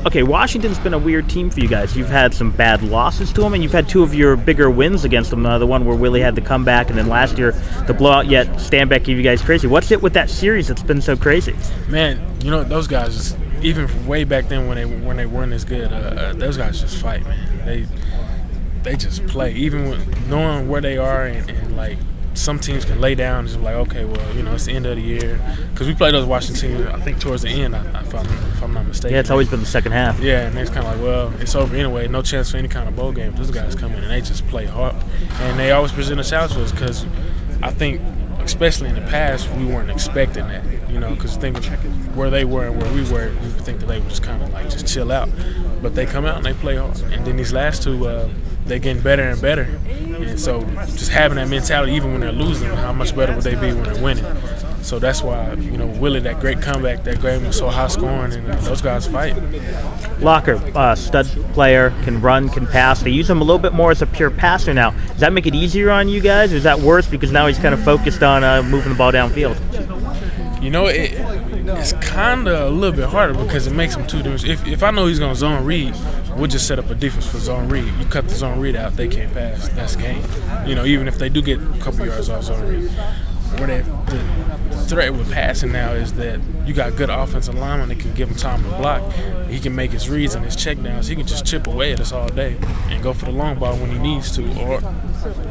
Okay, Washington's been a weird team for you guys. You've had some bad losses to them, and you've had two of your bigger wins against them. The one where Willie had the comeback, and then last year the blowout. Yet Stanback gave you guys crazy. What's it with that series that's been so crazy? Man, you know those guys, even from way back then when they weren't as good, those guys just fight, man. They just play, even with knowing where they are and like. Some teams can lay down and just be like, okay, well, you know, it's the end of the year. Because we played those Washington teams, I think, towards the end, if I'm not mistaken. Yeah, it's always been the second half. Yeah, and it's kind of like, well, it's over anyway. No chance for any kind of bowl game. Those guys come in and they just play hard. And they always present a challenge for us because I think, especially in the past, we weren't expecting that. You know, because thinking where they were and where we were, we would think that they would just kind of like just chill out. But they come out and they play hard. And then these last two, they're getting better and better. And so just having that mentality, even when they're losing, how much better would they be when they're winning? So that's why, you know, Willie, that great comeback, that game was so high scoring, and those guys fight. Locker, stud player, can run, can pass. They use him a little bit more as a pure passer now. Does that make it easier on you guys, or is that worse because now he's kind of focused on moving the ball downfield? You know, it's kind of a little bit harder because it makes them too different. If I know he's going to zone read, we'll just set up a defense for zone read. You cut the zone read out, they can't pass. That's game. You know, even if they do get a couple yards off zone read. Where the threat with passing now is that you got good offensive linemen that can give him time to block. He can make his reads and his checkdowns. He can just chip away at us all day and go for the long ball when he needs to, or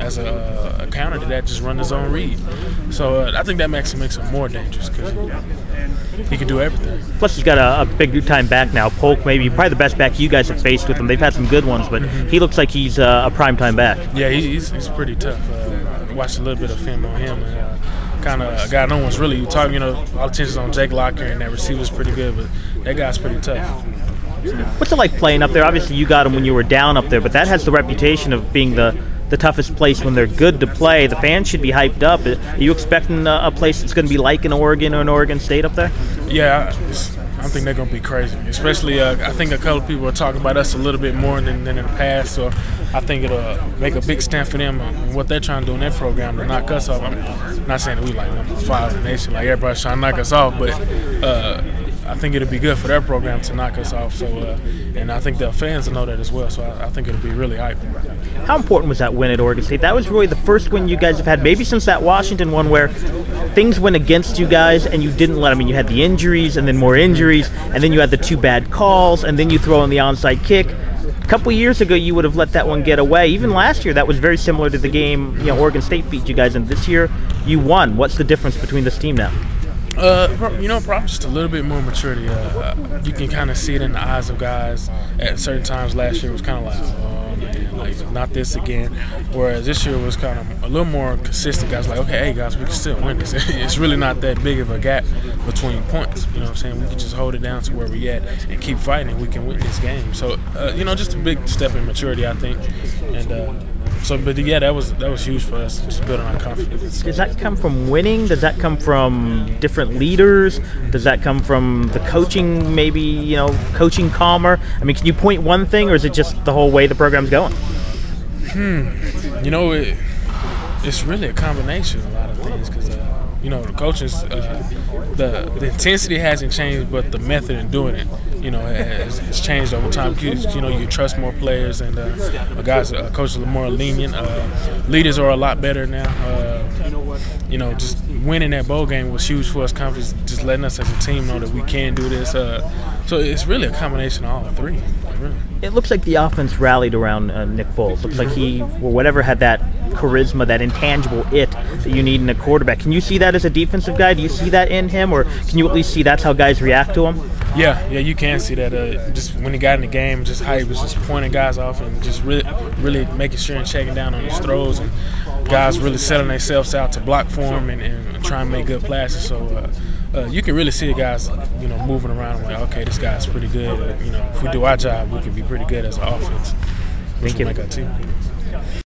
as a counter to that, just run his own read. So I think that makes him more dangerous because he can do everything. Plus, he's got a big-time back now. Polk, probably the best back you guys have faced with him. They've had some good ones, but he looks like he's a prime-time back. Yeah, he's pretty tough. I watched a little bit of film on him. Kind of a guy no one's really talking. You know, all attention's on Jake Locker, and that receiver's pretty good, but that guy's pretty tough. What's it like playing up there? Obviously, you got him when you were down up there, but that has the reputation of being the toughest place when they're good to play. The fans should be hyped up. Are you expecting a place that's going to be like an Oregon or an Oregon State up there? Yeah, I think they're going to be crazy. Especially, I think a couple of people are talking about us a little bit more than in the past. So I think it'll make a big stand for them and what they're trying to do in their program to knock us off. I'm not saying that we like number 5 in the nation, like everybody's trying to knock us off, but I think it'll be good for their program to knock us off. So, and I think the fans will know that as well. So I think it'll be really hype. How important was that win at Oregon State? That was really the first win you guys have had, maybe since that Washington one where things went against you guys and you didn't let them. I mean, you had the injuries and then more injuries, and then you had the 2 bad calls, and then you throw in the onside kick. A couple years ago, you would have let that one get away. Even last year, that was very similar to the game. You know, Oregon State beat you guys, and this year you won. What's the difference between this team now? You know, probably just a little bit more maturity. You can kind of see it in the eyes of guys. At certain times last year, it was kind of like, oh man, like not this again. Whereas this year was kind of a little more consistent. Guys like, okay, hey guys, we can still win this. It's really not that big of a gap between points. You know what I'm saying? We can just hold it down to where we at and keep fighting. We can win this game. So, you know, just a big step in maturity, I think. And but yeah, that was huge for us, just building our confidence. Does that come from winning? Does that come from different leaders? Does that come from the coaching, maybe, you know, coaching calmer? I mean, can you point one thing, or is it just the whole way the program's going? You know, it's really a combination of a lot of things because, you know, the coaches, the intensity hasn't changed, but the method in doing it, you know, has changed over time. You know, you trust more players, and coaches are more lenient. Leaders are a lot better now. You know, just winning that bowl game was huge for us. Confidence, just letting us as a team know that we can do this. So it's really a combination of all 3. Really. It looks like the offense rallied around Nick Foles. Looks like he, or whatever, had that charisma, that intangible it that you need in a quarterback. Can you see that as a defensive guy? Do you see that in him, or can you at least see that's how guys react to him? Yeah, you can see that. Just when he got in the game, just how he was just pointing guys off and just really making sure and checking down on his throws, and guys really setting themselves out to block for him and try and make good passes. So you can really see guys, you know, moving around and like, okay, this guy's pretty good. You know, if we do our job, we can be pretty good as an offense. Thank you. Make our team.